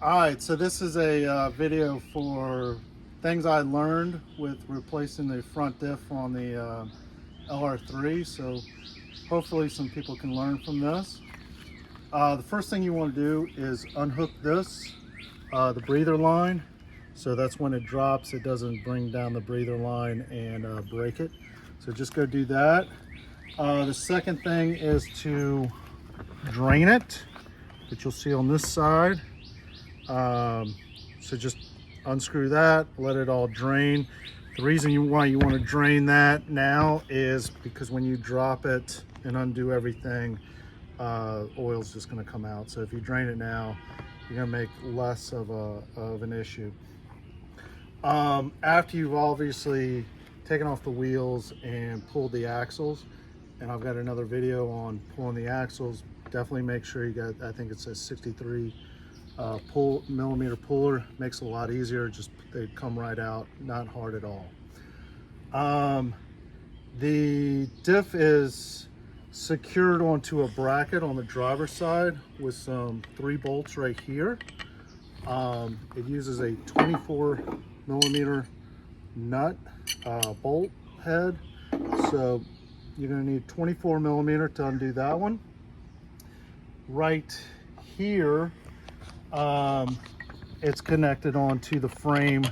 All right, so this is a video for things I learned with replacing the front diff on the LR3. So hopefully some people can learn from this. The first thing you want to do is unhook this, the breather line. So that's when it drops, it doesn't bring down the breather line and break it. So just go do that. The second thing is to drain it, which you'll see on this side. So just unscrew that, let it all drain. The reason why you want to drain that now is because when you drop it and undo everything, oil's just going to come out. So if you drain it now, you're going to make less of an issue. After you've obviously taken off the wheels and pulled the axles, and I've got another video on pulling the axles, definitely make sure you got, I think it's a 63 millimeter puller. Makes it a lot easier. Just they come right out, not hard at all. The diff is secured onto a bracket on the driver's side with some 3 bolts right here. It uses a 24 millimeter nut bolt head, so you're going to need 24 millimeter to undo that one. Right here, it's connected onto the frame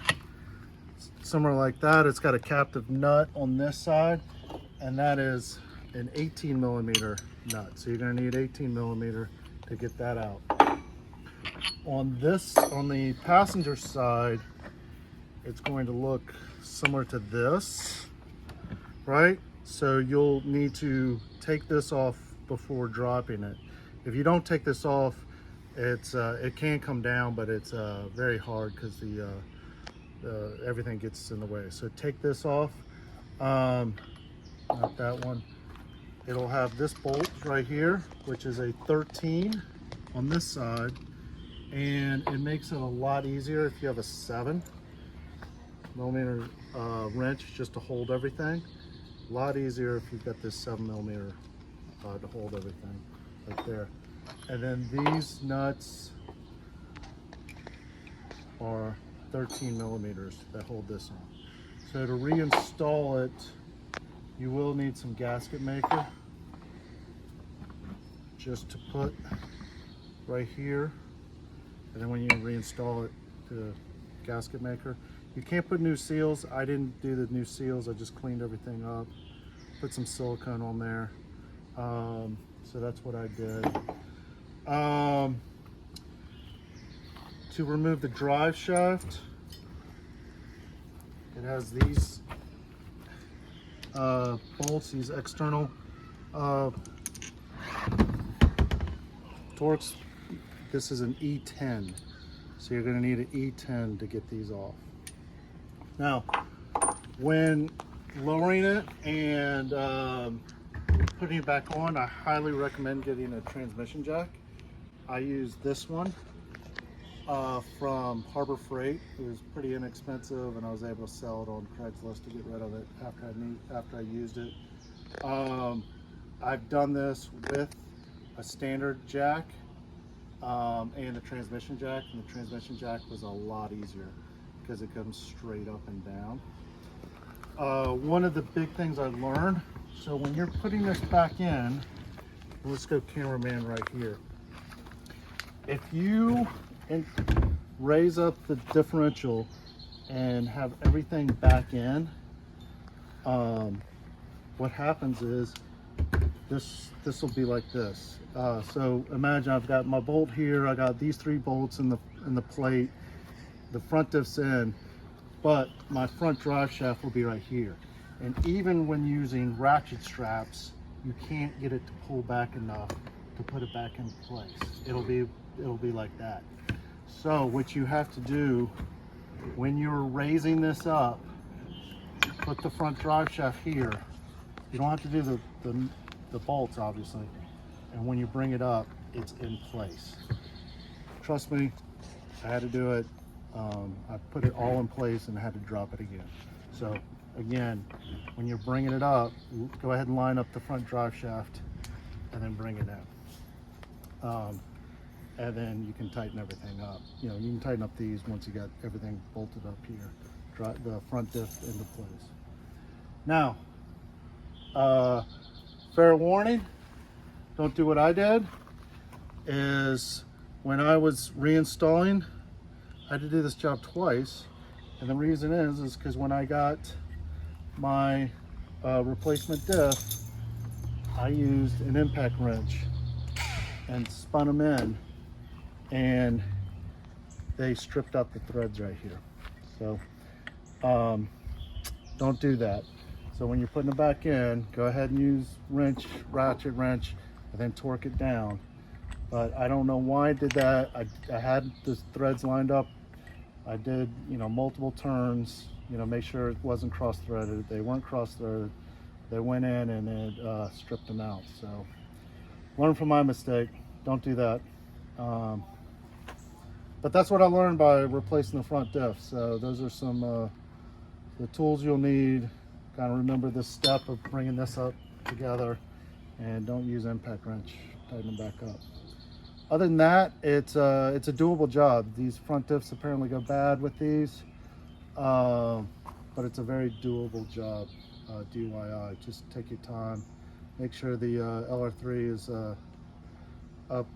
similar like that. It's got a captive nut on this side, and that is an 18 millimeter nut. So you're going to need 18 millimeter to get that out. On the passenger side, it's going to look similar to this, right? So you'll need to take this off before dropping it. If you don't take this off, it can come down, but it's very hard because everything gets in the way. So take this off, not that one. It'll have this bolt right here, which is a 13 on this side, and it makes it a lot easier if you have a 7 millimeter wrench just to hold everything. A lot easier if you've got this 7 millimeter to hold everything right there. And then these nuts are 13 millimeters that hold this on. So to reinstall it, you will need some gasket maker just to put right here. And then when you reinstall it, the gasket maker. You can't put new seals. I didn't do the new seals. I just cleaned everything up, put some silicone on there. So that's what I did. To remove the drive shaft, it has these bolts, these external Torx. This is an E10, so you're going to need an E10 to get these off. Now, when lowering it and putting it back on, I highly recommend getting a transmission jack. I used this one from Harbor Freight. It was pretty inexpensive, and I was able to sell it on Craigslist to get rid of it after I used it. I've done this with a standard jack and a transmission jack, and the transmission jack was a lot easier because it comes straight up and down. One of the big things I learned, so when you're putting this back in, let's go cameraman right here. If you raise up the differential and have everything back in, what happens is this will be like this. So imagine I've got my bolt here, I got these 3 bolts in the plate, the front diff's in, but my front drive shaft will be right here. And even when using ratchet straps, you can't get it to pull back enough to put it back in place. It'll be like that. So what you have to do when you're raising this up, put the front drive shaft here. You don't have to do the bolts, obviously. And when you bring it up, it's in place. Trust me, I had to do it. I put it all in place and I had to drop it again. So again, when you're bringing it up, go ahead and line up the front drive shaft and then bring it in. and then you can tighten everything up. You know, you can tighten up these once you got everything bolted up here. Drive the front diff into place. Now, fair warning, don't do what I did, is when I was reinstalling, I had to do this job twice. And the reason is because when I got my replacement diff, I used an impact wrench and spun them in, and they stripped out the threads right here. So don't do that. So when you're putting it back in, go ahead and use ratchet wrench, and then torque it down. But I don't know why I did that. I had the threads lined up. I did, you know, multiple turns, you know, make sure it wasn't cross-threaded. They weren't cross-threaded. They went in and it stripped them out. So learn from my mistake. Don't do that. But that's what I learned by replacing the front diff. So those are some the tools you'll need. Kind of remember this step of bringing this up together, and don't use impact wrench. Tighten them back up. Other than that, it's a doable job. These front diffs apparently go bad with these, but it's a very doable job. DIY. Just take your time. Make sure the LR3 is up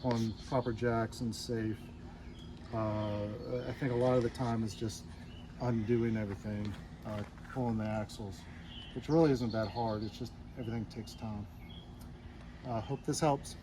on proper jacks and safe. I think a lot of the time is just undoing everything, pulling the axles, which really isn't that hard. It's just everything takes time. Hope this helps.